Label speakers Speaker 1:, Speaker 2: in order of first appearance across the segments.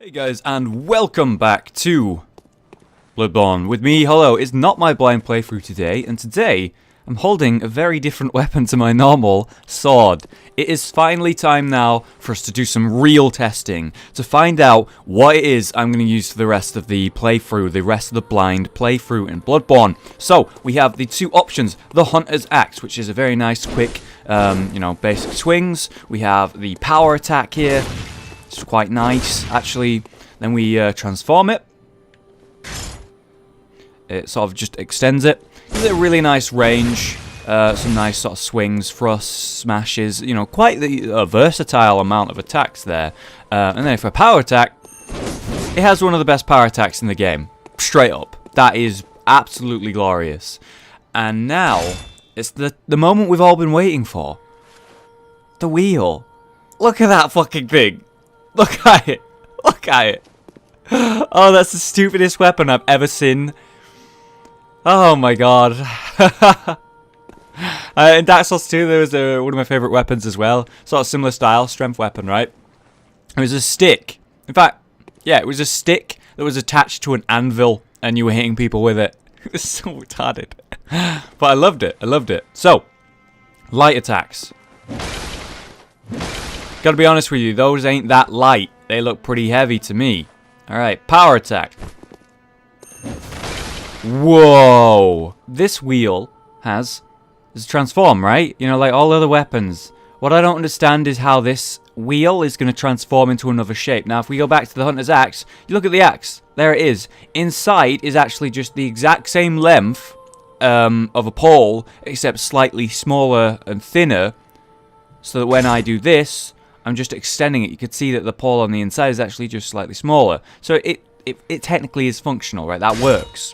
Speaker 1: Hey guys, and welcome back to Bloodborne. With me, Hollow. It's not my blind playthrough today, and today I'm holding a very different weapon to my normal sword. It is finally time now for us to do some real testing, to find out what it is I'm going to use for the rest of the playthrough, the rest of the blind playthrough in Bloodborne. So, we have the two options, the Hunter's Axe, which is a very nice, quick, basic swings. We have the power attack here. It's quite nice, actually. Then we transform it. It sort of just extends it. Gives it a really nice range. Some nice sort of swings, thrusts, smashes. You know, quite the versatile amount of attacks there. And then for a power attack, it has one of the best power attacks in the game. Straight up. That is absolutely glorious. And now, it's the moment we've all been waiting for. The wheel. Look at that fucking thing. Look at it. Look at it. Oh, that's the stupidest weapon I've ever seen. Oh my god. In Dark Souls 2, there was one of my favourite weapons as well. Sort of similar style, strength weapon, right? It was a stick. In fact, yeah, it was a stick that was attached to an anvil, and you were hitting people with it. It was so retarded. But I loved it. I loved it. So, light attacks. Gotta be honest with you, those ain't that light. They look pretty heavy to me. Alright, power attack. Whoa! This wheel has transform, right? You know, like all other weapons. What I don't understand is how this wheel is going to transform into another shape. Now, if we go back to the Hunter's Axe, you look at the axe. There it is. Inside is actually just the exact same length of a pole, except slightly smaller and thinner. So that when I do this, I'm just extending it. You could see that the pole on the inside is actually just slightly smaller. So it technically is functional, right? That works.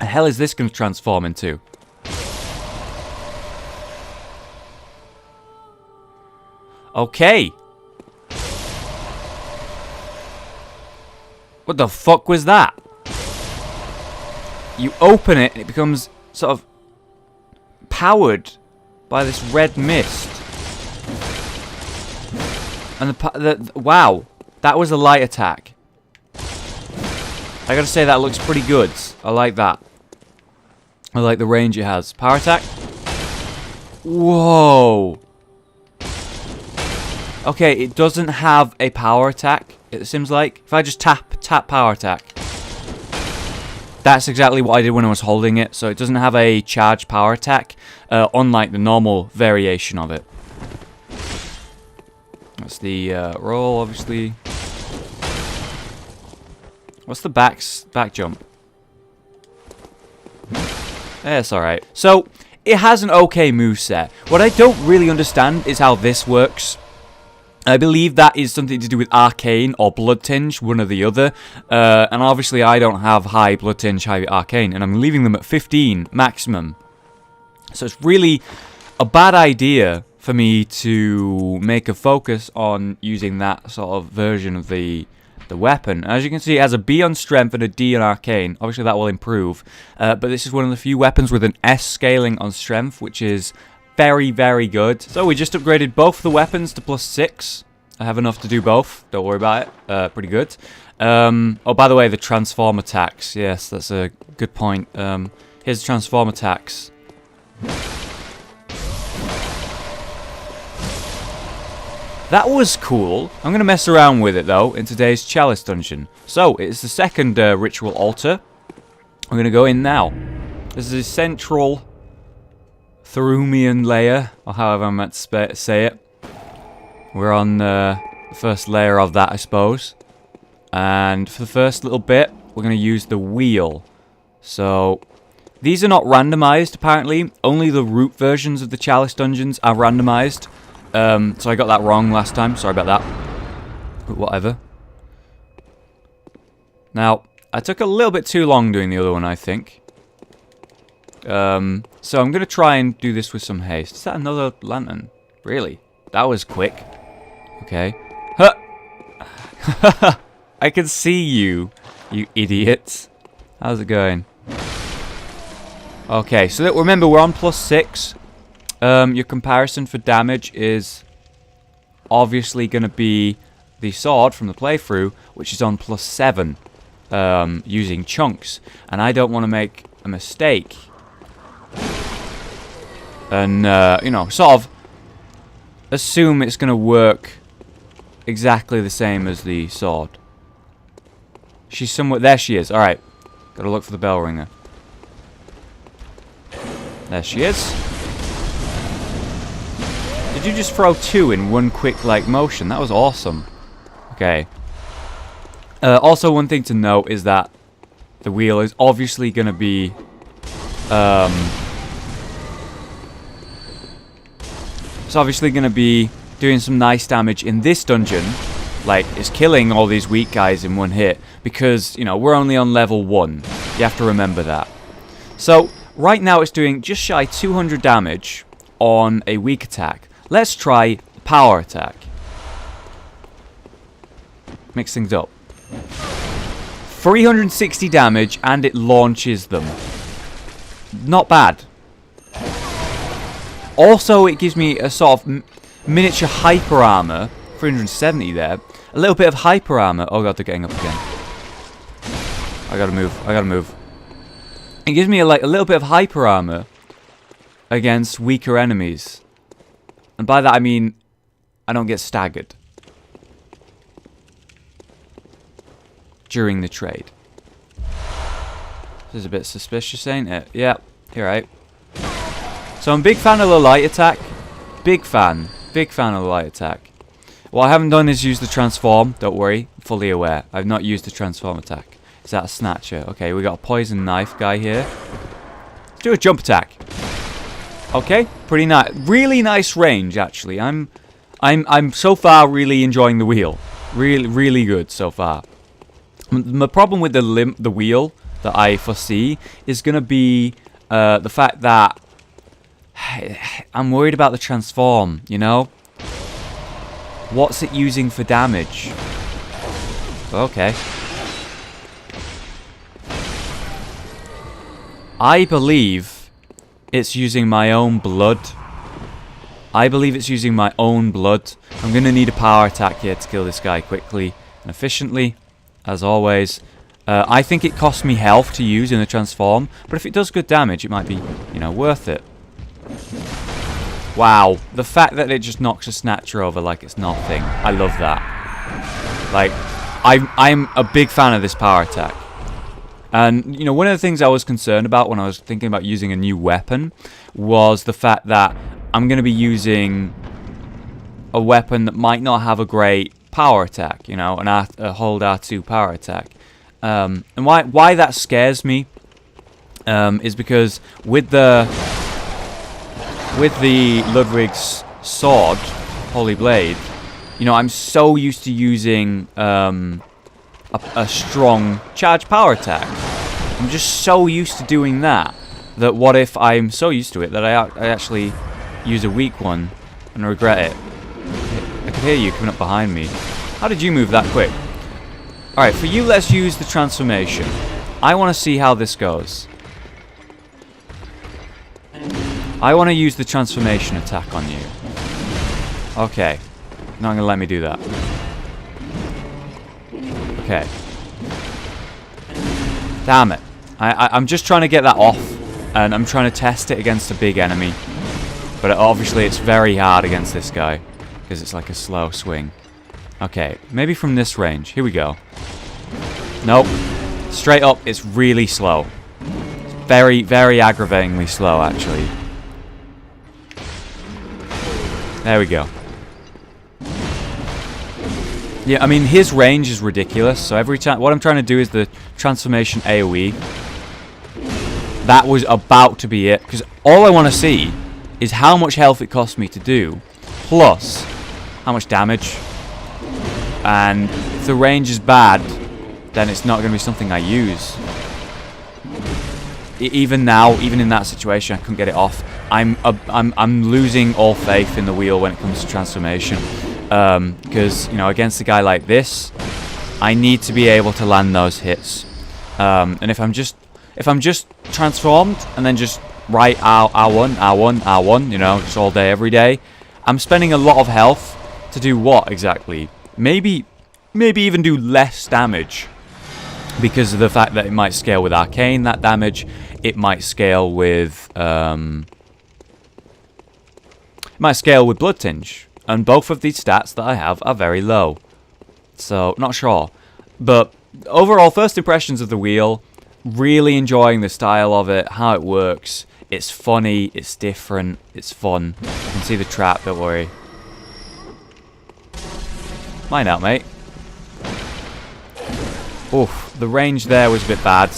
Speaker 1: The hell is this going to transform into? Okay. What the fuck was that? You open it and it becomes sort of powered by this red mist. And wow, that was a light attack. I gotta say, that looks pretty good. I like that. I like the range it has. Power attack. Whoa. Okay, it doesn't have a power attack, it seems like. If I just tap power attack. That's exactly what I did when I was holding it. So it doesn't have a charged power attack, unlike the normal variation of it. That's the roll, obviously. What's the back jump? Yeah, it's alright. So, it has an okay moveset. What I don't really understand is how this works. I believe that is something to do with Arcane or Blood Tinge, one or the other. And obviously I don't have high Blood Tinge, high Arcane, and I'm leaving them at 15 maximum. So it's really a bad idea for me to make a focus on using that sort of version of the weapon. As you can see, it has a B on Strength and a D on Arcane. Obviously, that will improve. But this is one of the few weapons with an S scaling on Strength, which is very, very good. So we just upgraded both the weapons to +6. I have enough to do both. Don't worry about it. Pretty good. Oh, by the way, the transform attacks. Yes, that's a good point. Here's the transform attacks. That was cool. I'm going to mess around with it, though, in today's Chalice Dungeon. So, it's the second ritual altar. I'm going to go in now. This is a central Thurumian layer, or however I'm meant to say it. We're on the first layer of that, I suppose. And for the first little bit, we're going to use the wheel. So, these are not randomized, apparently. Only the root versions of the Chalice Dungeons are randomized. So I got that wrong last time. Sorry about that. But whatever. Now, I took a little bit too long doing the other one, I think. So I'm going to try and do this with some haste. Is that another lantern? Really? That was quick. Okay. Huh! I can see you, you idiots. How's it going? Okay, so remember, we're on +6. Your comparison for damage is obviously going to be the sword from the playthrough, which is on +7, using chunks. And I don't want to make a mistake. And, you know, sort of assume it's going to work exactly the same as the sword. She's somewhere... There she is. Alright. Gotta look for the bell ringer. There she is. Did you just throw 2 in one quick, like, motion? That was awesome. Okay. Also, one thing to note is that the wheel is obviously going to be... it's obviously going to be doing some nice damage in this dungeon. Like, it's killing all these weak guys in one hit. Because, you know, we're only on level 1. You have to remember that. So, right now it's doing just shy 200 damage on a weak attack. Let's try power attack. Mix things up. 360 damage and it launches them. Not bad. Also, it gives me a sort of miniature hyper armor. 370 there. A little bit of hyper armor. Oh god, they're getting up again. I gotta move. I gotta move. It gives me a little bit of hyper armor against weaker enemies. And by that I mean I don't get staggered during the trade. This is a bit suspicious, ain't it? Yep, you're right. So I'm a big fan of the light attack. Big fan. Big fan of the light attack. What I haven't done is use the transform. Don't worry, I'm fully aware. I've not used the transform attack. Is that a snatcher? Okay, we got a poison knife guy here. Let's do a jump attack. Okay, pretty nice. Really nice range, actually. I'm so far really enjoying the wheel. Really good so far. My problem with the wheel that I foresee is going to be the fact that I'm worried about the transform, you know? What's it using for damage? Okay. I believe it's using my own blood. I believe it's using my own blood. I'm going to need a power attack here to kill this guy quickly and efficiently, as always. I think it costs me health to use in the transform, but if it does good damage, it might be, you know, worth it. Wow, the fact that it just knocks a snatcher over like it's nothing. I love that. Like, I'm a big fan of this power attack. And, you know, one of the things I was concerned about when I was thinking about using a new weapon was the fact that I'm going to be using a weapon that might not have a great power attack, you know, a hold R2 power attack. And why that scares me is because with the Ludwig's sword, Holy Blade, you know, I'm so used to using a strong charge power attack. I'm just so used to doing that what if I'm so used to it that I actually use a weak one and regret it? I could hear you coming up behind me. How did you move that quick? Alright, for you, let's use the transformation. I want to see how this goes. I want to use the transformation attack on you. Okay. Not going to let me do that. Okay. Damn it. I'm just trying to get that off. And I'm trying to test it against a big enemy. But obviously it's very hard against this guy. Because it's like a slow swing. Okay. Maybe from this range. Here we go. Nope. Straight up, it's really slow. It's very, very aggravatingly slow, actually. There we go. Yeah, I mean, his range is ridiculous. So every time... What I'm trying to do is the transformation AoE. That was about to be it. Because all I want to see is how much health it costs me to do. Plus, how much damage. And if the range is bad, then it's not going to be something I use. Even now, even in that situation, I couldn't get it off. I'm losing all faith in the wheel when it comes to transformation. Because, you know, against a guy like this, I need to be able to land those hits. And if I'm just transformed and then just right R1, you know, just all day, every day, I'm spending a lot of health to do what exactly? Maybe maybe even do less damage. Because of the fact that it might scale with Arcane, that damage. It might scale with... Blood Tinge. And both of these stats that I have are very low. So, not sure. But, overall, first impressions of the wheel. Really enjoying the style of it, how it works. It's funny, it's different, it's fun. You can see the trap, don't worry. Mine out, mate. Oof, the range there was a bit bad.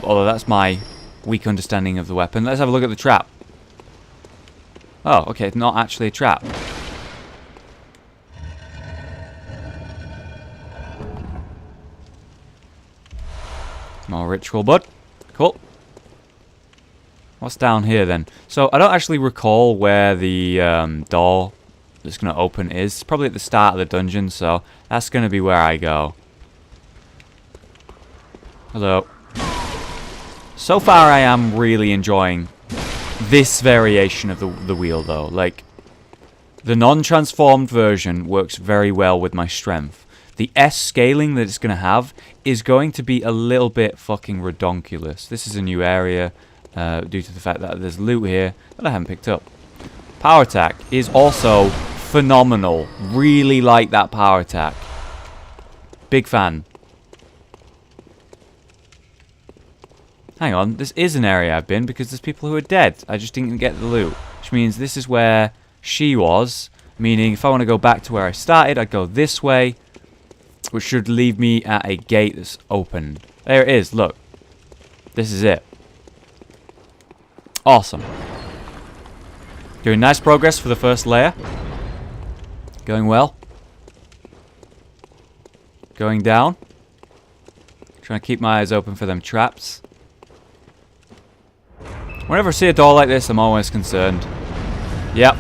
Speaker 1: Although that's my weak understanding of the weapon. Let's have a look at the trap. Oh, okay, it's not actually a trap. More ritual bud. Cool. What's down here then? So I don't actually recall where the door that's going to open is. It's probably at the start of the dungeon, so that's going to be where I go. Hello. So far I am really enjoying this variation of the wheel though. Like, the non-transformed version works very well with my strength. The S scaling that it's going to have is going to be a little bit fucking redonkulous. This is a new area due to the fact that there's loot here that I haven't picked up. Power attack is also phenomenal. Really like that power attack. Big fan. Hang on, this is an area I've been because there's people who are dead. I just didn't get the loot. Which means this is where she was. Meaning if I want to go back to where I started, I'd go this way. Which should leave me at a gate that's opened. There it is, look. This is it. Awesome. Doing nice progress for the first layer. Going well. Going down. Trying to keep my eyes open for them traps. Whenever I see a door like this, I'm always concerned. Yep.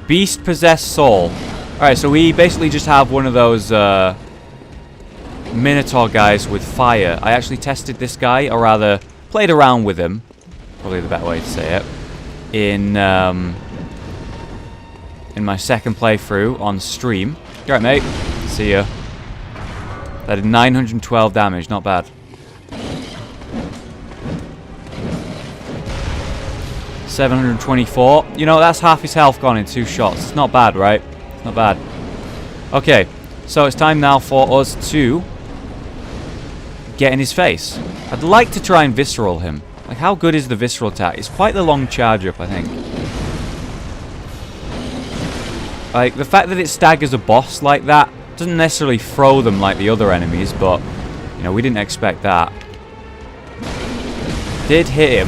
Speaker 1: Beast Possessed Soul. Alright, so we basically just have one of those Minotaur guys with fire. I actually tested this guy, or rather, played around with him. Probably the better way to say it. In my second playthrough on stream. You alright, mate? See ya. That did 912 damage, not bad. 724. You know, that's half his health gone in 2 shots. It's not bad, right? Not bad. Okay, so it's time now for us to get in his face. I'd like to try and visceral him. Like, how good is the visceral attack? It's quite the long charge up, I think. Like, the fact that it staggers a boss like that doesn't necessarily throw them like the other enemies, but, you know, we didn't expect that. Did hit him.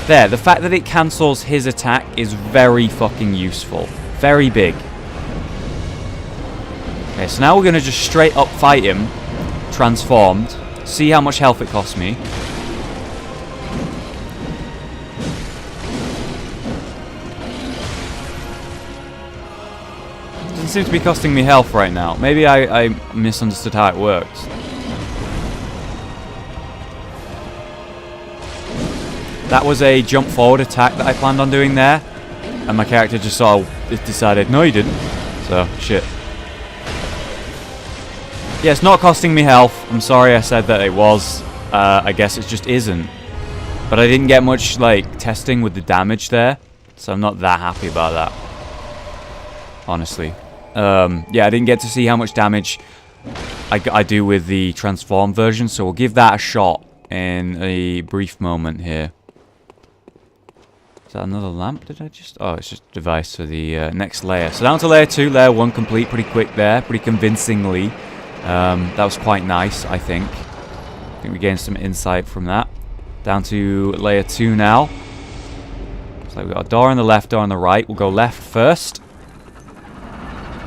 Speaker 1: There, the fact that it cancels his attack is very fucking useful. Very big. Okay, so now we're going to just straight up fight him, transformed, see how much health it costs me. Doesn't seem to be costing me health right now. Maybe I misunderstood how it works. That was a jump forward attack that I planned on doing there. And my character just sort of decided, no you didn't. So, shit. Yeah, it's not costing me health. I'm sorry I said that it was. I guess it just isn't. But I didn't get much, like, testing with the damage there. So I'm not that happy about that. Honestly. Yeah, I didn't get to see how much damage I do with the transformed version. So we'll give that a shot in a brief moment here. Is that another lamp? Did I just... Oh, it's just a device for the next layer. So down to layer 2, layer 1 complete pretty quick there. Pretty convincingly. That was quite nice, I think. I think we gained some insight from that. Down to layer 2 now. So we've got a door on the left, door on the right. We'll go left first.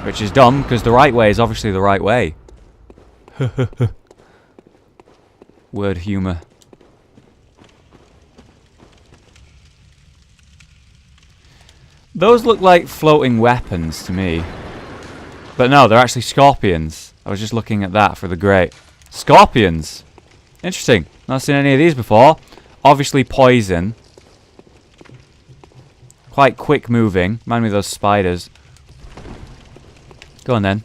Speaker 1: Which is dumb, because the right way is obviously the right way. Word humor. Those look like floating weapons to me. But no, they're actually scorpions. I was just looking at that for the grate. Scorpions! Interesting. Not seen any of these before. Obviously poison. Quite quick moving. Remind me of those spiders. Go on then.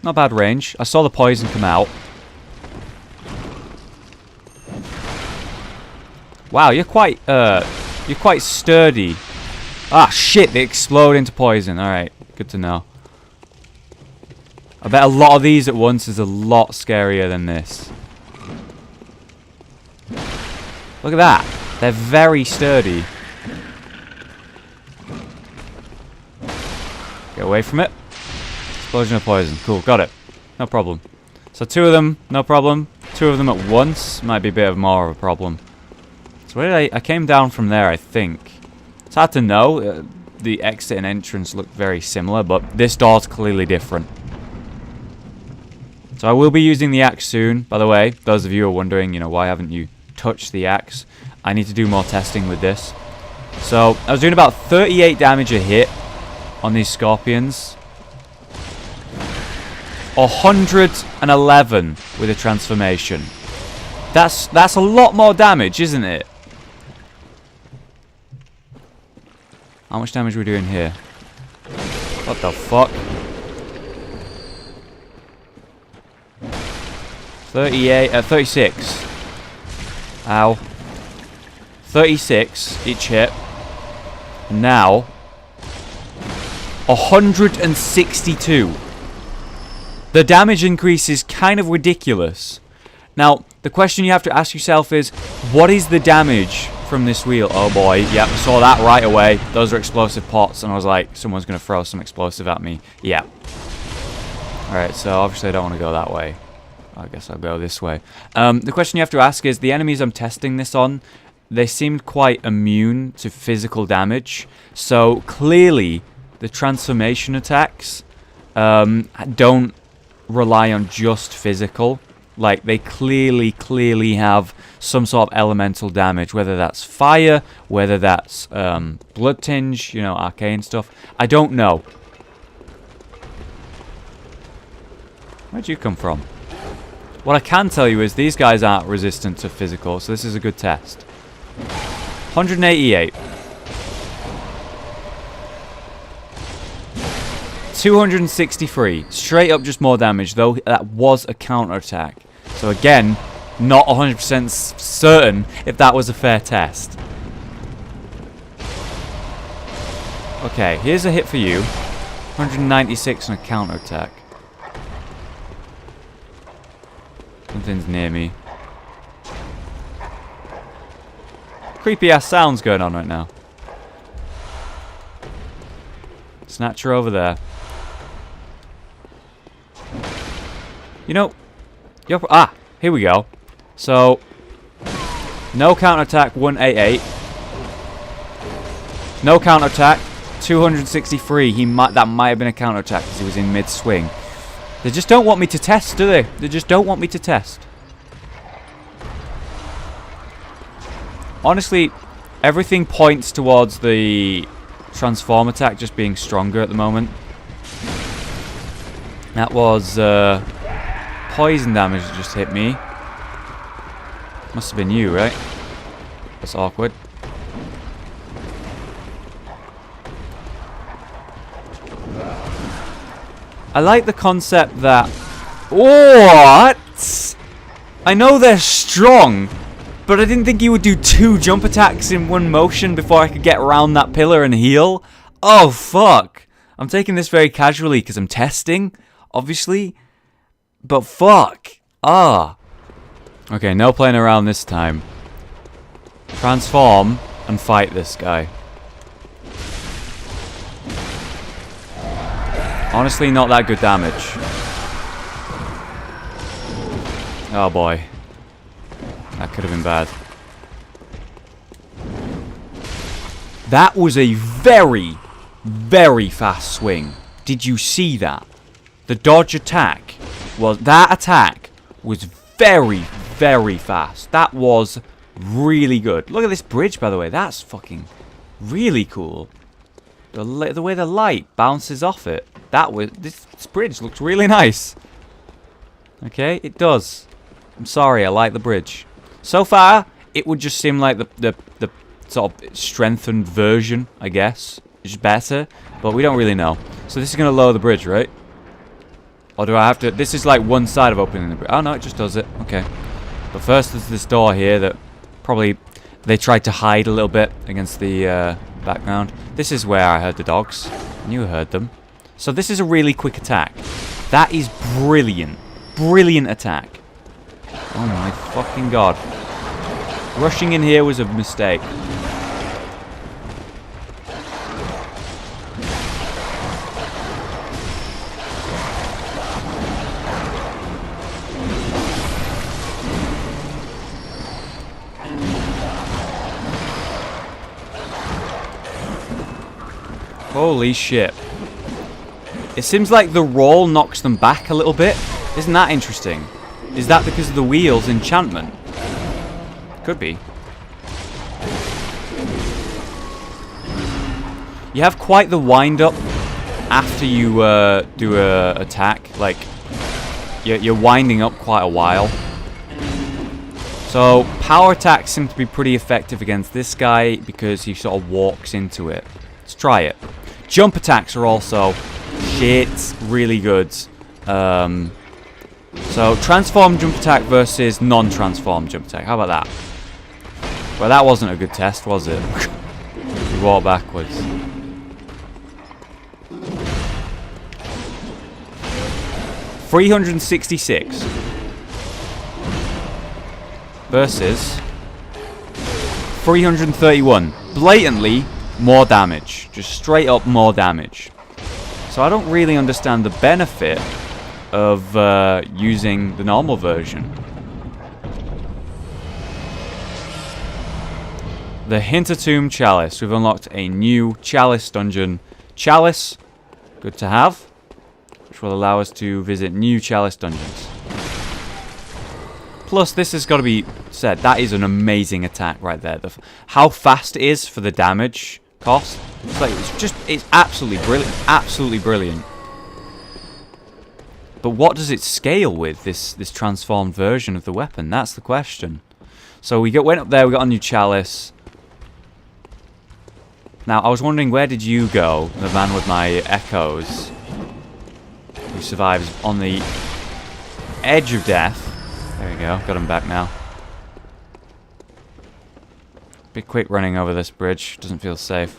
Speaker 1: Not bad range. I saw the poison come out. Wow, you're quite sturdy. Ah, shit, they explode into poison. Alright, good to know. I bet a lot of these at once is a lot scarier than this. Look at that. They're very sturdy. Get away from it. Explosion of poison. Cool, got it. No problem. So 2 of them, no problem. 2 of them at once might be a bit more of a problem. So where did I came down from there, I think. It's hard to know. The exit and entrance look very similar, but this door's clearly different. So I will be using the axe soon. By the way, those of you who are wondering, you know, why haven't you touched the axe? I need to do more testing with this. So I was doing about 38 damage a hit on these scorpions. 111 with a transformation. That's a lot more damage, isn't it? How much damage are we doing here? What the fuck? 36. Ow. 36 each hit. And now 162. The damage increase is kind of ridiculous. Now, the question you have to ask yourself is, what is the damage from this wheel? Oh boy, yep, I saw that right away. Those are explosive pots, and I was like, someone's going to throw some explosive at me. Yeah. Alright, so obviously I don't want to go that way. I guess I'll go this way. The question you have to ask is, the enemies I'm testing this on, they seemed quite immune to physical damage. So, clearly, the transformation attacks don't rely on just physical. Like, they clearly have some sort of elemental damage, whether that's fire, whether that's blood tinge, you know, arcane stuff. I don't know. Where'd you come from? What I can tell you is these guys aren't resistant to physical, so this is a good test. 188. 263. Straight up just more damage, though that was a counterattack. So again, not 100% certain if that was a fair test. Okay, here's a hit for you. 196 on a counterattack. Something's near me. Creepy ass sounds going on right now. Snatcher over there. You know, here we go. So, no counterattack, 188. No counterattack, 263. That might have been a counterattack because he was in mid-swing. They just don't want me to test, do they? They just don't want me to test. Honestly, everything points towards the transform attack just being stronger at the moment. That was poison damage that just hit me. Must have been you, right? That's awkward. I like the concept that... What? I know they're strong, but I didn't think he would do 2 jump attacks in one motion before I could get around that pillar and heal. Oh, fuck. I'm taking this very casually because I'm testing, obviously. But fuck. Ah. Okay, no playing around this time. Transform and fight this guy. Honestly, not that good damage. Oh boy. That could have been bad. That was a very, very fast swing. Did you see that? The dodge attack was... That attack was very, very fast. That was really good. Look at this bridge, by the way. That's fucking really cool. The way the light bounces off it. This bridge looks really nice. Okay, it does. I'm sorry, I like the bridge. So far, it would just seem like the sort of strengthened version, I guess. just better, but we don't really know. So this is going to lower the bridge, right? Or do I have to... This is like one side of opening the bridge. Oh, no, it just does it. Okay. But first there's this door here that probably they tried to hide a little bit against the background. This is where I heard the dogs. And you heard them. So this is a really quick attack. That is brilliant. Brilliant attack. Oh my fucking god. Rushing in here was a mistake. Holy shit. It seems like the roll knocks them back a little bit. Isn't that interesting? Is that because of the wheel's enchantment? Could be. You have quite the wind-up after you do a attack. Like, you're winding up quite a while. So, power attacks seem to be pretty effective against this guy because he sort of walks into it. Let's try it. Jump attacks are also really good. So, transform jump attack versus non-transform jump attack. How about that? Well, that wasn't a good test, was it? We walk backwards. $366 versus 331. Blatantly more damage. Just straight up more damage. So I don't really understand the benefit of using the normal version. The Hintertomb Chalice. We've unlocked a new Chalice Dungeon. Chalice, good to have, which will allow us to visit new Chalice Dungeons. Plus, this has got to be said, that is an amazing attack right there. How fast it is for the damage cost. It's like, it's absolutely brilliant. Absolutely brilliant. But what does it scale with, this transformed version of the weapon? That's the question. So we went up there, we got a new Chalice. Now, I was wondering, where did you go? The man with my echoes, who survives on the edge of death. There we go, got him back now. Be quick running over this bridge, doesn't feel safe.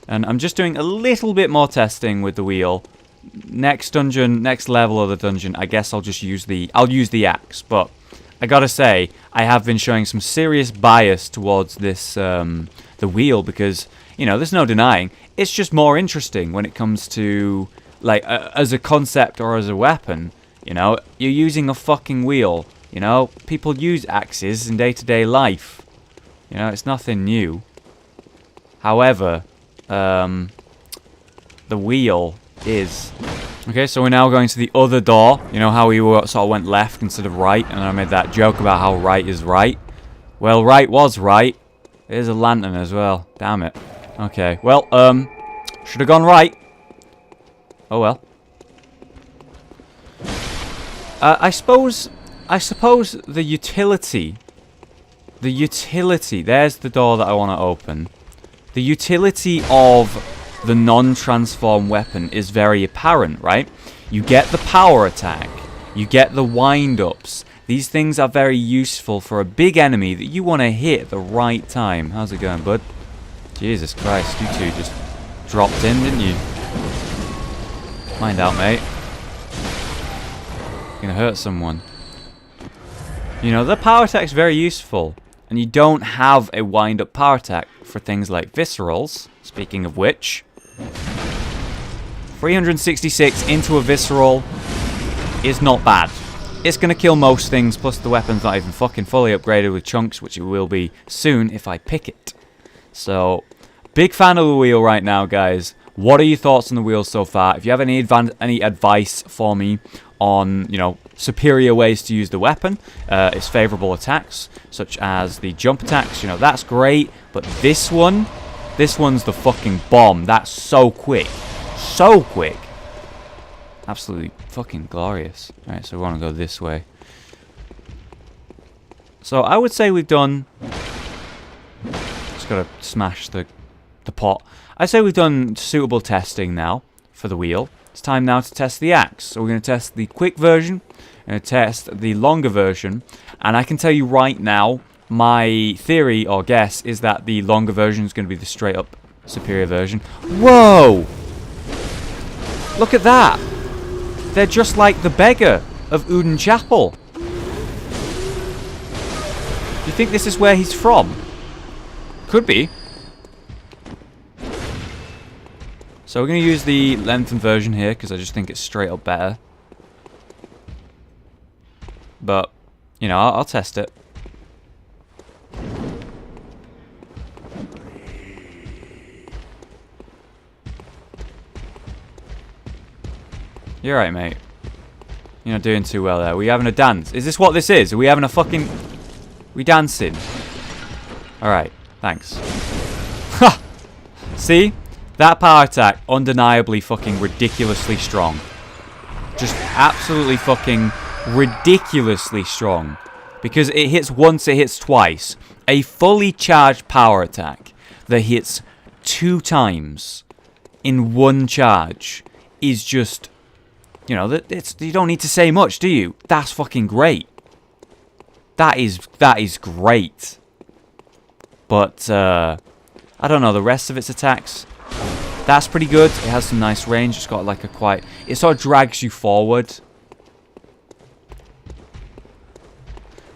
Speaker 1: And I'm just doing a little bit more testing with the wheel. Next dungeon, next level of the dungeon, I guess I'll just use the axe. But I gotta say, I have been showing some serious bias towards this, the wheel, because, you know, there's no denying, it's just more interesting when it comes to, like, as a concept or as a weapon. You know, you're using a fucking wheel. You know, people use axes in day-to-day life. You know, it's nothing new. However, the wheel is... Okay, so we're now going to the other door. You know how we sort of went left instead of right, and I made that joke about how right is right? Well, right was right. There's a lantern as well. Damn it. Okay, well, should have gone right. Oh well. I suppose the utility, there's the door that I want to open. The utility of the non-transform weapon is very apparent, right? You get the power attack, you get the wind-ups. These things are very useful for a big enemy that you want to hit at the right time. How's it going, bud? Jesus Christ, you two just dropped in, didn't you? Mind out, mate. You're gonna hurt someone. You know, the power attack's very useful. And you don't have a wind-up power attack for things like viscerals. Speaking of which, 366 into a visceral is not bad. It's going to kill most things, plus the weapon's not even fucking fully upgraded with chunks, which it will be soon if I pick it. So, big fan of the wheel right now, guys. What are your thoughts on the wheel so far? If you have any advice for me on, you know, superior ways to use the weapon, its favorable attacks, such as the jump attacks, you know, that's great. But this one's the fucking bomb. That's so quick. So quick. Absolutely fucking glorious. Alright, so we want to go this way. So I would say we've done Just gotta smash the pot. I say we've done suitable testing now for the wheel. It's time now to test the axe. So we're going to test the quick version. We're going to test the longer version. And I can tell you right now, my theory or guess is that the longer version is going to be the straight up superior version. Whoa! Look at that! They're just like the beggar of Uden Chapel. Do you think this is where he's from? Could be. So we're going to use the lengthened version here because I just think it's straight up better. But, you know, I'll test it. You're right, mate. You're not doing too well there. Are we having a dance? Is this what this is? Are we having a fucking... we dancing? Alright, thanks. Ha! See? That power attack, undeniably fucking ridiculously strong. Just absolutely fucking ridiculously strong. Because it hits once, it hits twice. A fully charged power attack that hits 2 times in one charge is just... you know, you don't need to say much, do you? That's fucking great. That is great. But, I don't know, the rest of its attacks, that's pretty good. It has some nice range. It's got like a quite... it sort of drags you forward.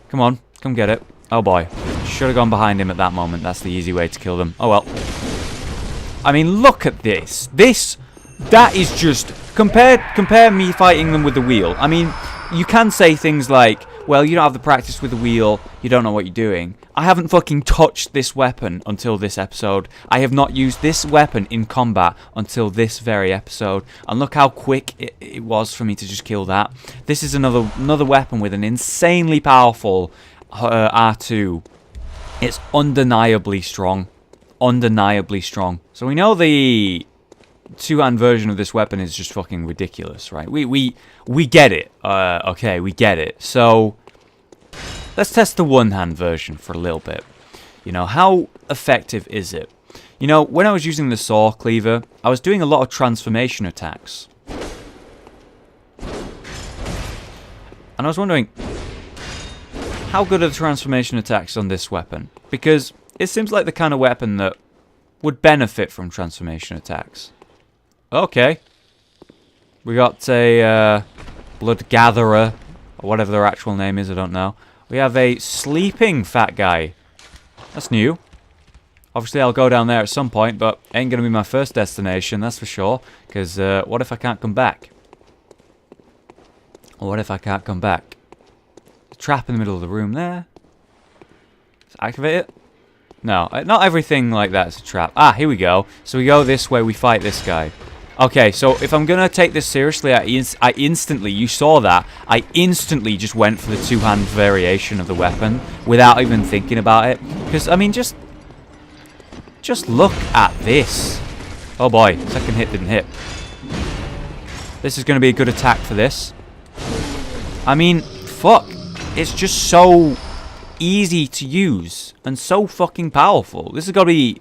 Speaker 1: Come on, come get it. Oh boy. Should have gone behind him at that moment. That's the easy way to kill them. Oh well. I mean, look at this. That is just... Compare me fighting them with the wheel. I mean, you can say things like, well, you don't have the practice with the wheel, you don't know what you're doing. I haven't fucking touched this weapon until this episode. I have not used this weapon in combat until this very episode. And look how quick it was for me to just kill that. This is another weapon with an insanely powerful R2. It's undeniably strong. Undeniably strong. So we know the... 2-hand version of this weapon is just fucking ridiculous, right? We get it. Okay, we get it. So let's test the 1-hand version for a little bit. You know, how effective is it? You know, when I was using the saw cleaver, I was doing a lot of transformation attacks. And I was wondering, how good are the transformation attacks on this weapon? Because it seems like the kind of weapon that would benefit from transformation attacks. Okay. We got a blood gatherer, or whatever their actual name is, I don't know. We have a sleeping fat guy. That's new. Obviously, I'll go down there at some point, but ain't going to be my first destination, that's for sure. Because what if I can't come back? What if I can't come back? A trap in the middle of the room there. Let's activate it. No, not everything like that is a trap. Ah, here we go. So we go this way, we fight this guy. Okay, so if I'm going to take this seriously, I instantly, you saw that, I instantly just went for the 2-hand variation of the weapon without even thinking about it. Because, I mean, just look at this. Oh boy, second hit didn't hit. This is going to be a good attack for this. I mean, fuck. It's just so easy to use and so fucking powerful. This has got to be...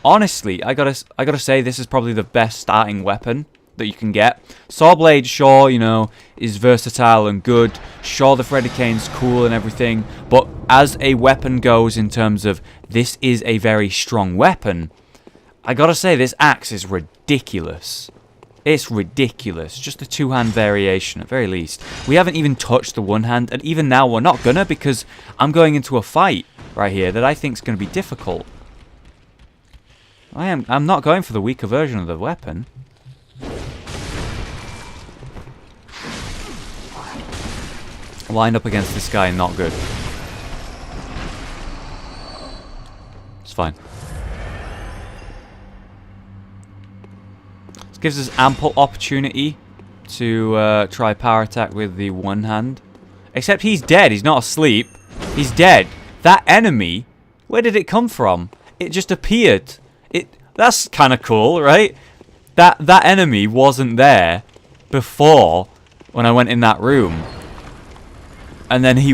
Speaker 1: honestly, I gotta say this is probably the best starting weapon that you can get. Sawblade, sure, you know, is versatile and good. Sure, the Freddy Kane's cool and everything, but as a weapon goes in terms of this is a very strong weapon, I gotta say this axe is ridiculous. It's ridiculous. Just a 2-hand variation at very least. We haven't even touched the 1-hand, and even now we're not gonna because I'm going into a fight right here that I think is gonna be difficult. I'm not going for the weaker version of the weapon. Lined up against this guy, not good. It's fine. This gives us ample opportunity to try power attack with the 1-hand. Except he's dead, he's not asleep. He's dead. That enemy, where did it come from? It just appeared. That's kind of cool, right? That enemy wasn't there before when I went in that room, and then he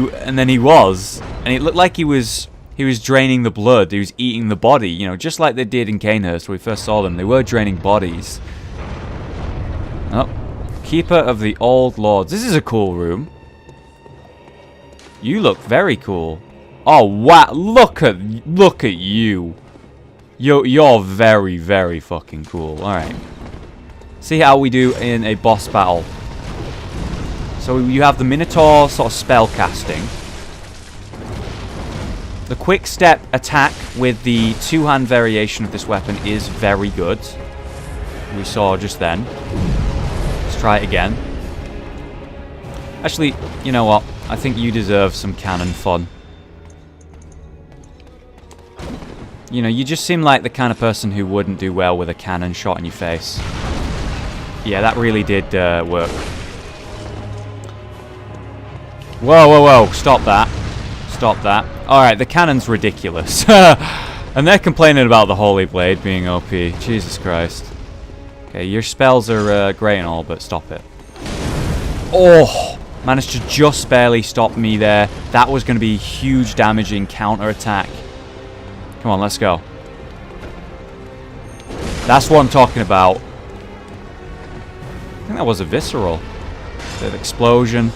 Speaker 1: was, and it looked like he was he was draining the blood. He was eating the body, you know, just like they did in Canehurst when we first saw them. They were draining bodies. Oh, Keeper of the Old Lords. This is a cool room. You look very cool. Oh wow! Look at you. You're very, very fucking cool. All right. See how we do in a boss battle. So you have the Minotaur sort of spell casting. The quick step attack with the two-hand variation of this weapon is very good. We saw just then. Let's try it again. Actually, you know what? I think you deserve some cannon fun. You know, you just seem like the kind of person who wouldn't do well with a cannon shot in your face. Yeah, that really did work. Whoa, whoa, whoa. Stop that. Stop that. Alright, the cannon's ridiculous. And they're complaining about the Holy Blade being OP. Jesus Christ. Okay, your spells are great and all, but stop it. Oh! Managed to just barely stop me there. That was going to be huge damaging counter-attack. Come on, let's go. That's what I'm talking about. I think that was a visceral. Bit of explosion.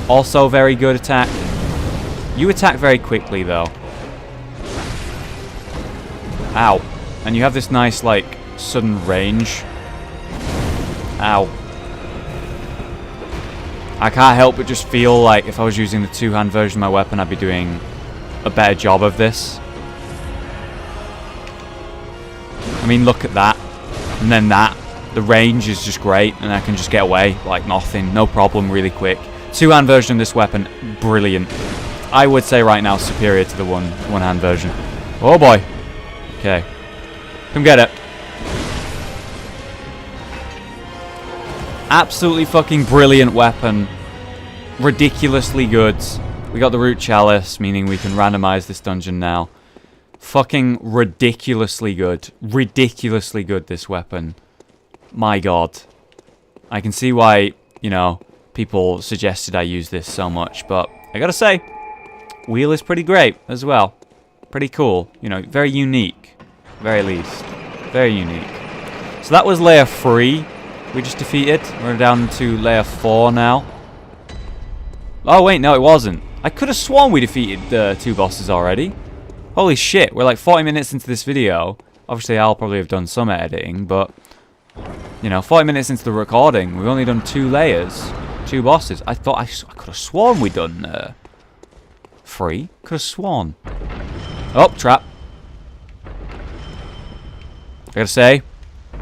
Speaker 1: Also very good attack. You attack very quickly though. Ow. And you have this nice like sudden range. Ow. I can't help but just feel like if I was using the two-hand version of my weapon I'd be doing a better job of this. I mean look at that. And then that. The range is just great and I can just get away like nothing. No problem really quick. Two-hand version of this weapon, brilliant. I would say right now superior to the one-hand version. Oh boy. Okay. Come get it. Absolutely fucking brilliant weapon. Ridiculously good. We got the Root Chalice, meaning we can randomize this dungeon now. Fucking ridiculously good. Ridiculously good, this weapon. My god. I can see why, you know, people suggested I use this so much, but I gotta say, wheel is pretty great as well. Pretty cool. You know, very unique. Very least. Very unique. So that was layer 3 we just defeated. We're down to layer 4 now. Oh wait, no it wasn't. I could have sworn we defeated the 2 bosses already. Holy shit, we're like 40 minutes into this video. Obviously I'll probably have done some editing, but you know, 40 minutes into the recording, we've only done 2 layers. 2 bosses. I thought I could have sworn we'd done 3. Could have sworn. Oh, trap. I gotta say,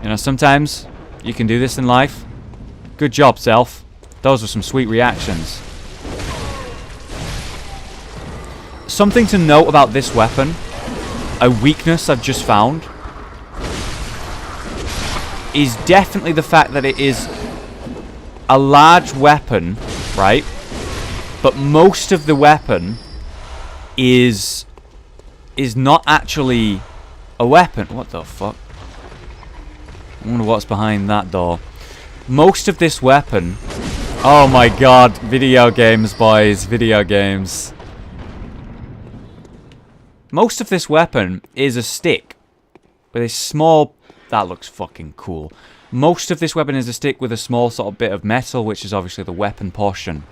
Speaker 1: you know, sometimes you can do this in life. Good job, self. Those were some sweet reactions. Something to note about this weapon, a weakness I've just found, is definitely the fact that it is a large weapon, right? But most of the weapon is not actually a weapon. What the fuck? I wonder what's behind that door. Most of this weapon... Oh my god, video games, boys, video games. Most of this weapon is a stick with a small... That looks fucking cool. Most of this weapon is a stick with a small sort of bit of metal, which is obviously the weapon portion.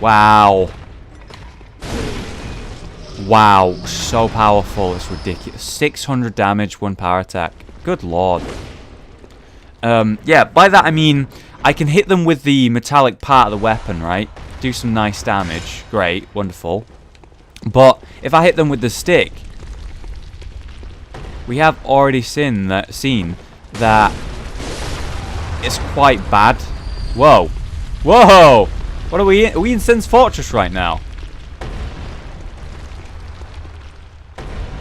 Speaker 1: Wow. Wow, so powerful, it's ridiculous. 600 damage, 1 power attack. Good lord. Yeah, by that I mean, I can hit them with the metallic part of the weapon, right? Do some nice damage. Great, wonderful. But if I hit them with the stick, we have already seen that it's quite bad. Whoa. Whoa! What are we in? Are we in Sen's Fortress right now?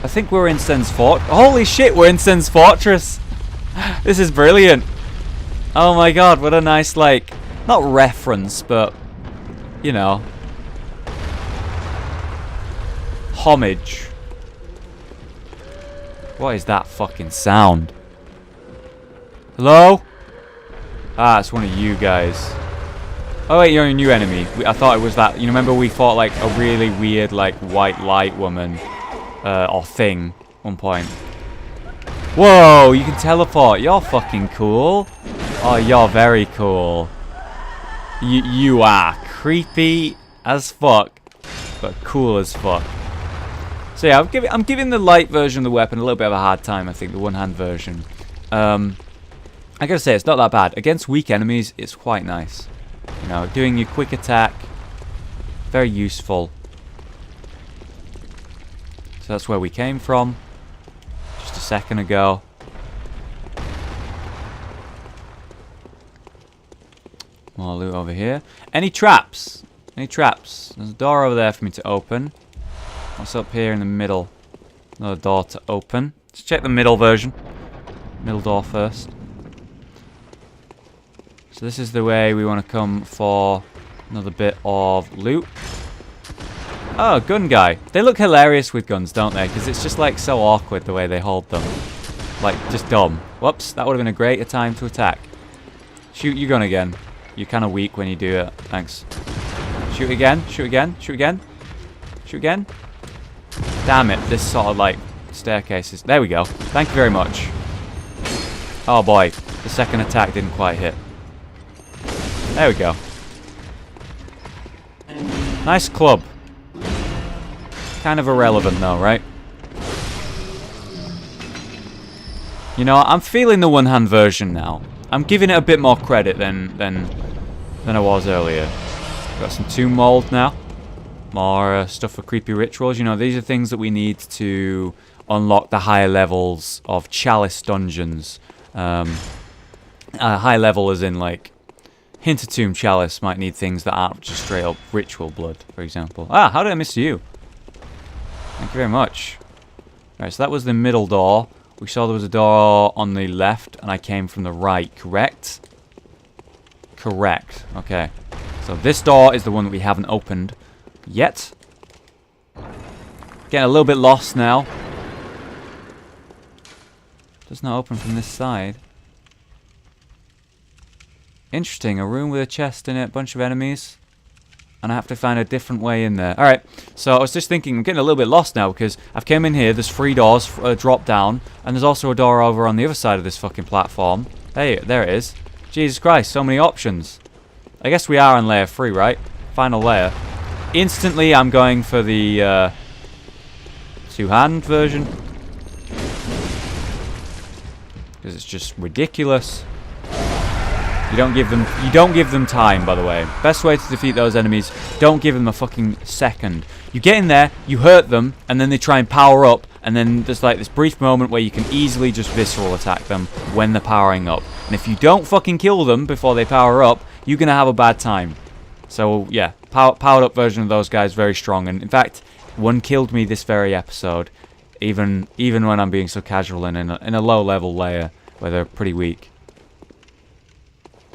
Speaker 1: I think we're in Sen's Fortress. Holy shit, we're in Sen's Fortress! This is brilliant. Oh my god, what a nice, like, not reference, but, you know, homage. What is that fucking sound? Hello? Ah, it's one of you guys. Oh wait, you're a new enemy. I thought it was that. You remember we fought like a really weird like white light woman or thing at one point. Whoa, you can teleport. You're fucking cool. Oh, you're very cool. You are creepy as fuck, but cool as fuck. So yeah, I'm giving the light version of the weapon a little bit of a hard time. I think the one-hand version. I gotta say, it's not that bad. Against weak enemies, it's quite nice. You know, doing your quick attack, very useful. So that's where we came from, just a second ago. More loot over here. Any traps? Any traps? There's a door over there for me to open. What's up here in the middle? Another door to open. Let's check the middle version. Middle door first. So this is the way we want to come for another bit of loot. Oh, gun guy. They look hilarious with guns, don't they? Because it's just like so awkward the way they hold them. Like, just dumb. Whoops, that would have been a greater time to attack. Shoot your gun again. You're kind of weak when you do it. Thanks. Shoot again, shoot again, shoot again. Shoot again. Damn it, this sort of like staircases. There we go. Thank you very much. Oh boy, the second attack didn't quite hit. There we go. Nice club. Kind of irrelevant though, right? You know, I'm feeling the one-hand version now. I'm giving it a bit more credit than I was earlier. Got some tomb mold now. More stuff for creepy rituals. You know, these are things that we need to unlock the higher levels of Chalice Dungeons. High level as in like Hintertomb Chalice might need things that aren't just straight up ritual blood, for example. Ah, how did I miss you? Thank you very much. Alright, so that was the middle door. We saw there was a door on the left, and I came from the right, correct? Correct. Okay. So this door is the one that we haven't opened yet. Getting a little bit lost now. Does not open from this side. Interesting, a room with a chest in it, a bunch of enemies. And I have to find a different way in there. Alright, so I was just thinking, I'm getting a little bit lost now because I've came in here, there's 3 doors, drop down, and there's also a door over on the other side of this fucking platform. Hey, there it is. Jesus Christ, so many options. I guess we are on layer 3, right? Final layer. Instantly, I'm going for the two-hand version. Because it's just ridiculous. You don't give them time, by the way. Best way to defeat those enemies, don't give them a fucking second. You get in there, you hurt them, and then they try and power up, and then there's like this brief moment where you can easily just visceral attack them when they're powering up. And if you don't fucking kill them before they power up, you're gonna have a bad time. So yeah, powered up version of those guys, very strong. And in fact, one killed me this very episode, even when I'm being so casual and in a low level layer where they're pretty weak.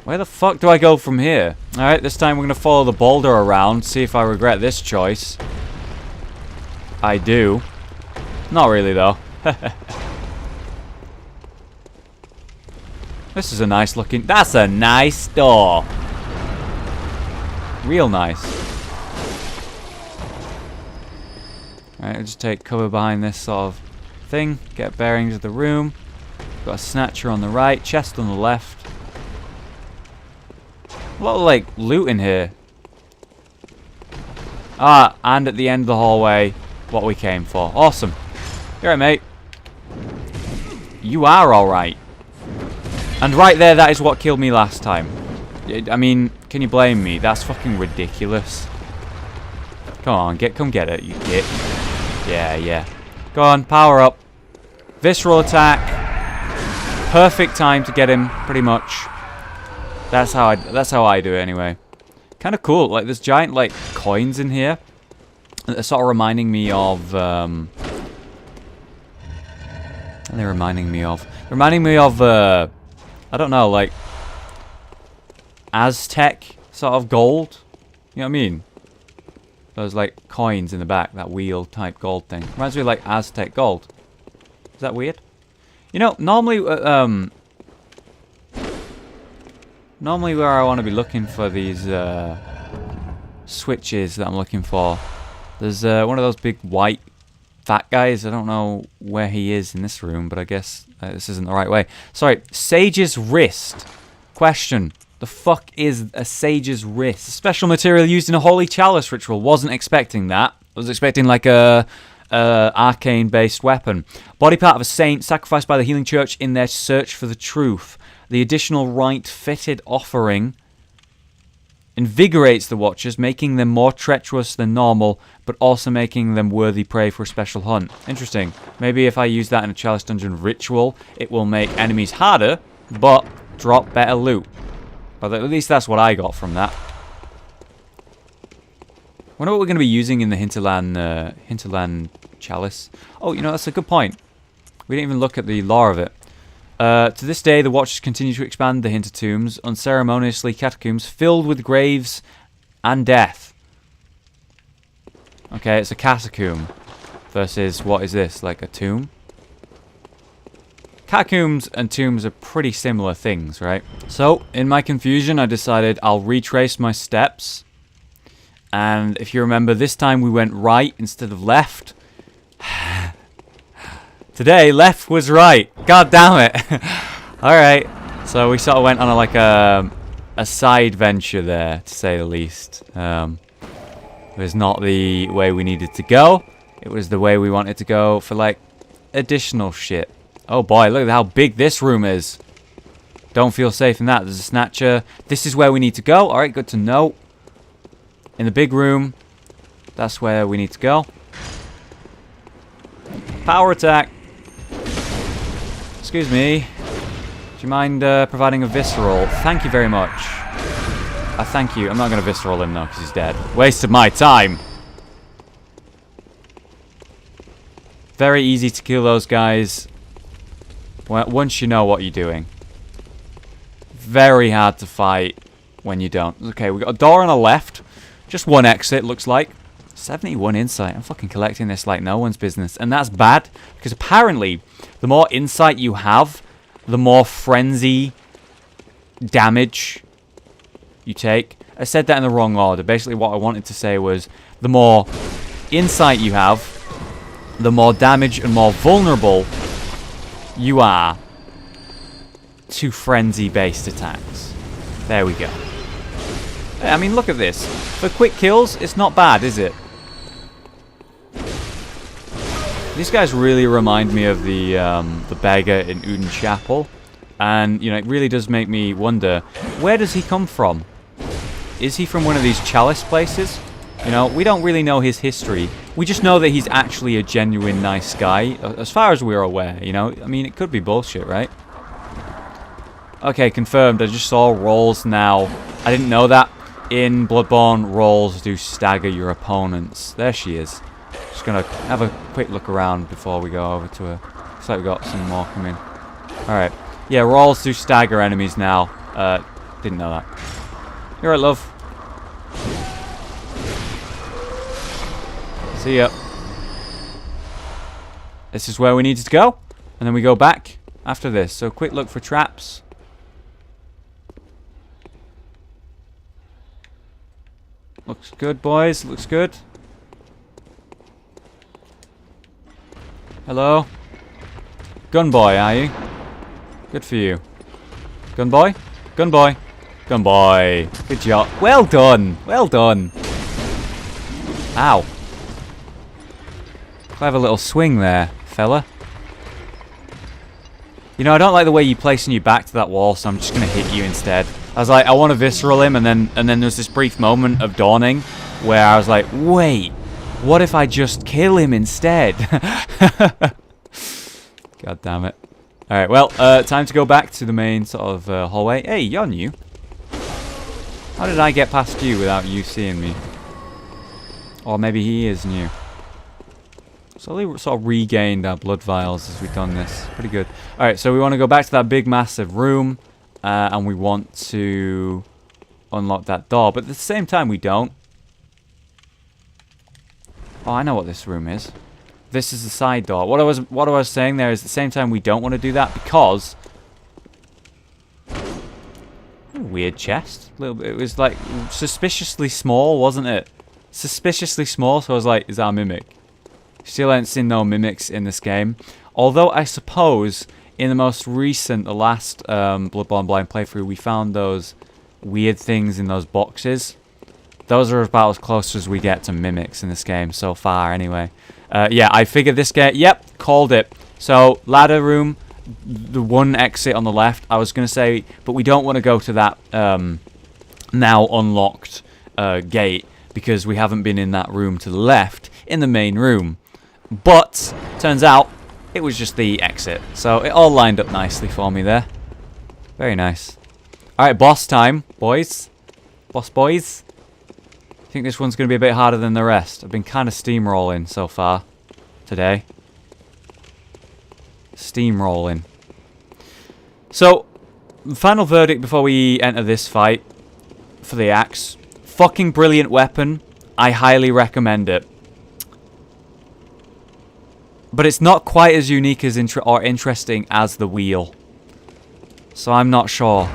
Speaker 1: Where the fuck do I go from here? Alright, this time we're going to follow the boulder around, see if I regret this choice. I do. Not really, though. This is a nice looking... That's a nice door. Real nice. Alright, I'll just take cover behind this sort of thing. Get bearings of the room. Got a snatcher on the right, chest on the left. A lot of, like, loot in here. Ah, and at the end of the hallway, what we came for. Awesome. You're right, mate. You are alright. And right there, that is what killed me last time. I mean, can you blame me? That's fucking ridiculous. Come on, come get it, you git. Yeah. Go on, power up. Visceral attack. Perfect time to get him, pretty much. That's how I do it anyway. Kind of cool. Like there's giant like coins in here. They're sort of reminding me of. Reminding me of. I don't know, like Aztec sort of gold. You know what I mean? Those like coins in the back, that wheel type gold thing. Reminds me of like Aztec gold. Is that weird? You know, normally normally where I want to be looking for these switches that I'm looking for. There's one of those big white fat guys. I don't know where he is in this room, but I guess this isn't the right way. Sorry, Sage's Wrist. Question. The fuck is a Sage's Wrist? A special material used in a Holy Chalice ritual. Wasn't expecting that. I was expecting like a arcane-based weapon. Body part of a saint sacrificed by the Healing Church in their search for the truth. The additional rite-fitted offering invigorates the Watchers, making them more treacherous than normal, but also making them worthy prey for a special hunt. Interesting. Maybe if I use that in a Chalice Dungeon ritual, it will make enemies harder, but drop better loot. But at least that's what I got from that. I wonder what we're going to be using in the Hinterland Chalice. Oh, you know, that's a good point. We didn't even look at the lore of it. To this day, the Watchers continue to expand the Hinter Tombs, unceremoniously catacombs filled with graves and death. Okay, it's a catacomb versus, what is this, like a tomb? Catacombs and tombs are pretty similar things, right? So, in my confusion, I decided I'll retrace my steps. And if you remember, this time we went right instead of left. Today, left was right. God damn it. Alright. So we sort of went on a side venture there, to say the least. It was not the way we needed to go. It was the way we wanted to go for, like, additional shit. Oh boy, look at how big this room is. Don't feel safe in that. There's a snatcher. This is where we need to go. Alright, good to know. In the big room, that's where we need to go. Power attack. Excuse me. Do you mind providing a visceral? Thank you very much. Thank you. I'm not going to visceral him though, because he's dead. Waste of my time. Very easy to kill those guys once you know what you're doing. Very hard to fight when you don't. Okay, we got a door on the left. Just one exit, looks like. 71 insight. I'm fucking collecting this like no one's business. And that's bad, because apparently, the more insight you have, the more frenzy damage you take. I said that in the wrong order. Basically, what I wanted to say was, the more insight you have, the more damage and more vulnerable you are to frenzy-based attacks. There we go. I mean, look at this. For quick kills, it's not bad, is it? These guys really remind me of the beggar in Uden Chapel. And, you know, it really does make me wonder, where does he come from? Is he from one of these Chalice places? You know, we don't really know his history. We just know that he's actually a genuine nice guy, as far as we're aware, you know? I mean, it could be bullshit, right? Okay, confirmed. I just saw rolls now. I didn't know that. In Bloodborne, rolls do stagger your opponents. There she is. Just gonna have a quick look around before we go over to her. Looks like we got some more coming. Alright. Yeah, rolls do stagger enemies now. Didn't know that. You're right, love. See ya. This is where we needed to go. And then we go back after this. So quick look for traps. Looks good, boys. Looks good. Hello? Gun boy, are you? Good for you. Gun boy? Gun boy. Gun boy. Good job. Well done. Well done. Ow. Clever little swing there, fella. You know, I don't like the way you placing your back to that wall, so I'm just going to hit you instead. I was like, I want to visceral him, and then there's this brief moment of dawning where I was like, wait, what if I just kill him instead? God damn it. Alright, well, time to go back to the main sort of hallway. Hey, you're new. How did I get past you without you seeing me? Or maybe he is new. So we sort of regained our blood vials as we've done this. Pretty good. Alright, so we want to go back to that big massive room. And we want to unlock that door. But at the same time, we don't. Oh, I know what this room is. This is the side door. What I was saying there is at the same time, we don't want to do that because... Ooh, weird chest. A little bit. It was like suspiciously small, wasn't it? Suspiciously small. So I was like, is that a mimic? Still ain't seen no mimics in this game. Although I suppose in the most recent, the last Bloodborne blind playthrough, we found those weird things in those boxes. Those are about as close as we get to mimics in this game so far, anyway. Yeah, I figured this game... Yep, called it. So, ladder room, the one exit on the left. I was going to say, but we don't want to go to that now unlocked gate, because we haven't been in that room to the left in the main room. But, turns out, it was just the exit. So, it all lined up nicely for me there. Very nice. Alright, boss time, boys. Boss boys. I think this one's going to be a bit harder than the rest. I've been kind of steamrolling so far today. Steamrolling. So, final verdict before we enter this fight for the axe. Fucking brilliant weapon. I highly recommend it. But it's not quite as unique as or interesting as the wheel. So I'm not sure.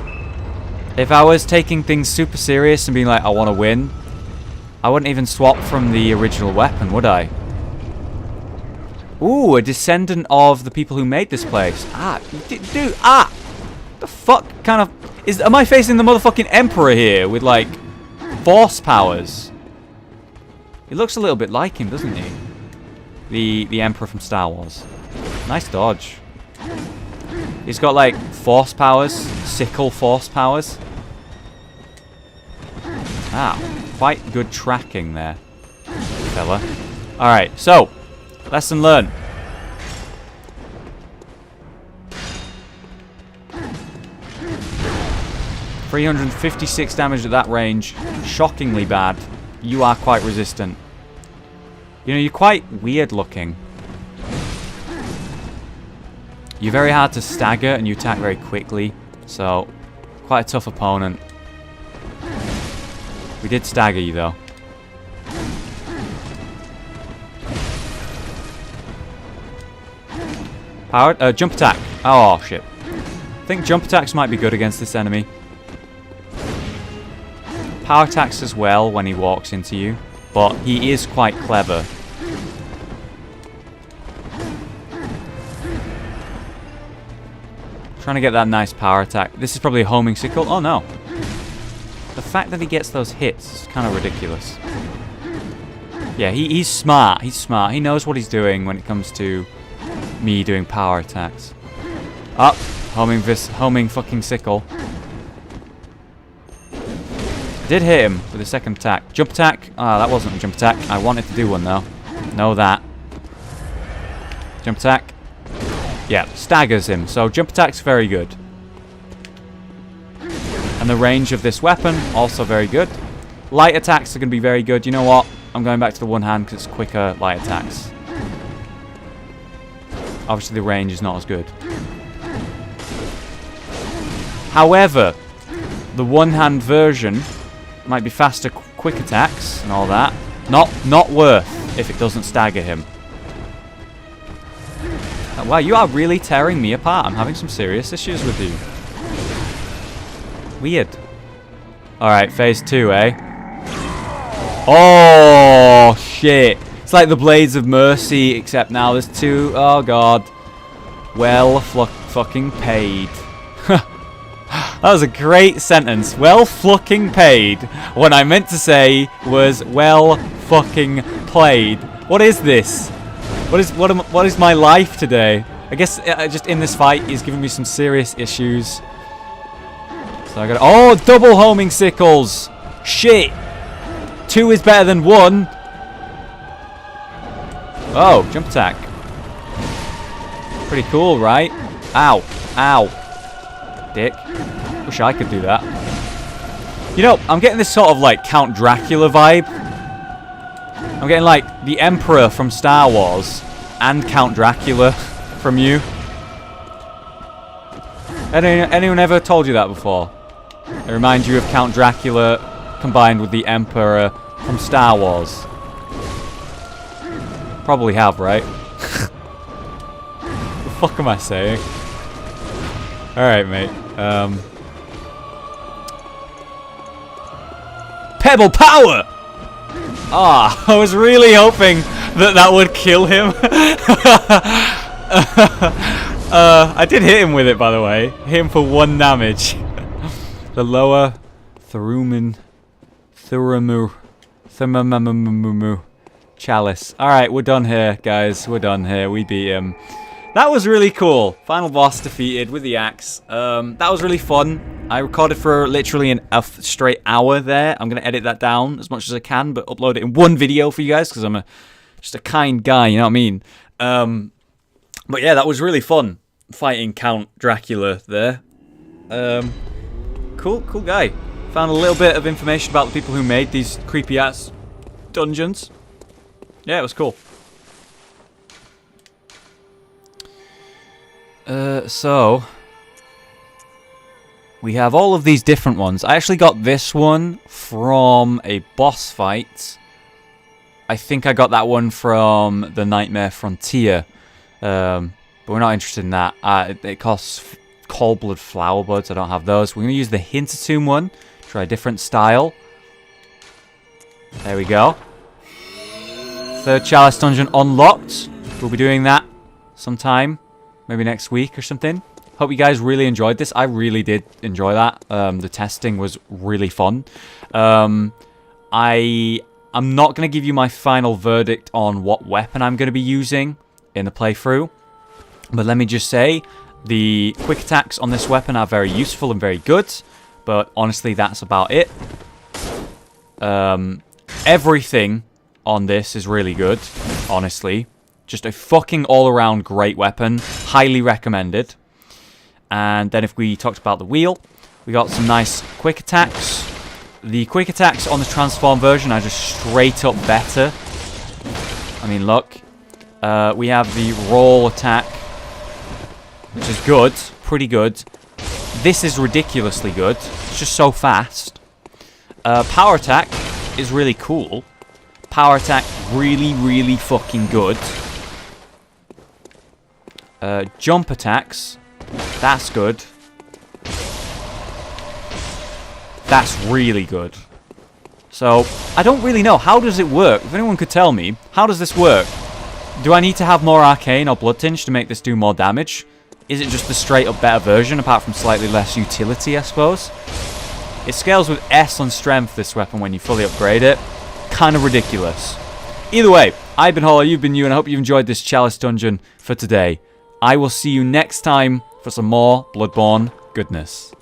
Speaker 1: If I was taking things super serious and being like, I want to win, I wouldn't even swap from the original weapon, would I? Ooh, a descendant of the people who made this place. Ah, dude, ah! The fuck kind of... Am I facing the motherfucking Emperor here with, like, force powers? He looks a little bit like him, doesn't he? The Emperor from Star Wars. Nice dodge. He's got, like, force powers. Sickle force powers. Ah, quite good tracking there, fella. Alright, so, lesson learned. $356 damage at that range. Shockingly bad. You are quite resistant. You know, you're quite weird looking. You're very hard to stagger and you attack very quickly. So, quite a tough opponent. We did stagger you though. Powered? Jump attack. Oh, shit. I think jump attacks might be good against this enemy. Power attacks as well when he walks into you. But he is quite clever. Trying to get that nice power attack. This is probably a homing sickle. Oh no. The fact that he gets those hits is kind of ridiculous. Yeah, he's smart. He's smart. He knows what he's doing when it comes to me doing power attacks. Up. Homing fucking sickle. Did hit him with a second attack. Jump attack. Ah, that wasn't a jump attack. I wanted to do one though. Know that. Jump attack. Yeah, staggers him. So jump attack's very good. And the range of this weapon, also very good. Light attacks are going to be very good. You know what? I'm going back to the one hand because it's quicker light attacks. Obviously the range is not as good. However, the one hand version might be faster, quick attacks and all that. Not worth if it doesn't stagger him. Wow, you are really tearing me apart. I'm having some serious issues with you. Weird. Alright, phase 2, eh? Oh, shit. It's like the Blades of Mercy, except now there's 2. Oh, God. Well fucking paid. That was a great sentence. Well fucking paid. What I meant to say was well fucking played. What is this? What is my life today? I guess just in this fight, he's giving me some serious issues. So I got double homing sickles. Shit. 2 is better than 1. Oh, jump attack. Pretty cool, right? Ow. Ow. Dick. Wish I could do that. You know, I'm getting this sort of like Count Dracula vibe. I'm getting like the Emperor from Star Wars and Count Dracula from you. Anyone ever told you that before? It reminds you of Count Dracula combined with the Emperor from Star Wars. Probably have, right? The fuck am I saying? Alright, mate. Pebble power! Ah, I was really hoping that would kill him. I did hit him with it, by the way. Hit him for 1 damage. The lower Thurumumu. Chalice. Alright, we're done here, guys. We're done here. We beat him. That was really cool. Final boss defeated with the axe. That was really fun. I recorded for literally a straight hour there. I'm going to edit that down as much as I can, but upload it in one video for you guys because I'm just a kind guy, you know what I mean? But yeah, that was really fun. Fighting Count Dracula there. Cool guy. Found a little bit of information about the people who made these creepy-ass dungeons. Yeah, it was cool. So we have all of these different ones. I actually got this one from a boss fight. I think I got that one from the Nightmare Frontier. But we're not interested in that. It costs Cold Blood Flower Buds. I don't have those. We're going to use the Hintertomb one. Try a different style. There we go. 3rd Chalice Dungeon unlocked. We'll be doing that sometime. Maybe next week or something. Hope you guys really enjoyed this. I really did enjoy that. The testing was really fun. I'm not going to give you my final verdict on what weapon I'm going to be using in the playthrough. But let me just say, the quick attacks on this weapon are very useful and very good. But honestly, that's about it. Everything on this is really good, honestly. Just a fucking all-around great weapon. Highly recommended. And then if we talked about the wheel, we got some nice quick attacks. The quick attacks on the transform version are just straight up better. I mean, look. We have the roll attack, which is good. Pretty good. This is ridiculously good. It's just so fast. Power attack is really cool. Power attack, really, really fucking good. Jump attacks, that's good. That's really good. So, I don't really know. How does it work? If anyone could tell me, how does this work? Do I need to have more Arcane or Blood Tinge to make this do more damage? Is it just the straight up better version, apart from slightly less utility, I suppose? It scales with S on strength, this weapon, when you fully upgrade it. Kind of ridiculous. Either way, I've been Hollow, you've been you, and I hope you've enjoyed this Chalice Dungeon for today. I will see you next time for some more Bloodborne goodness.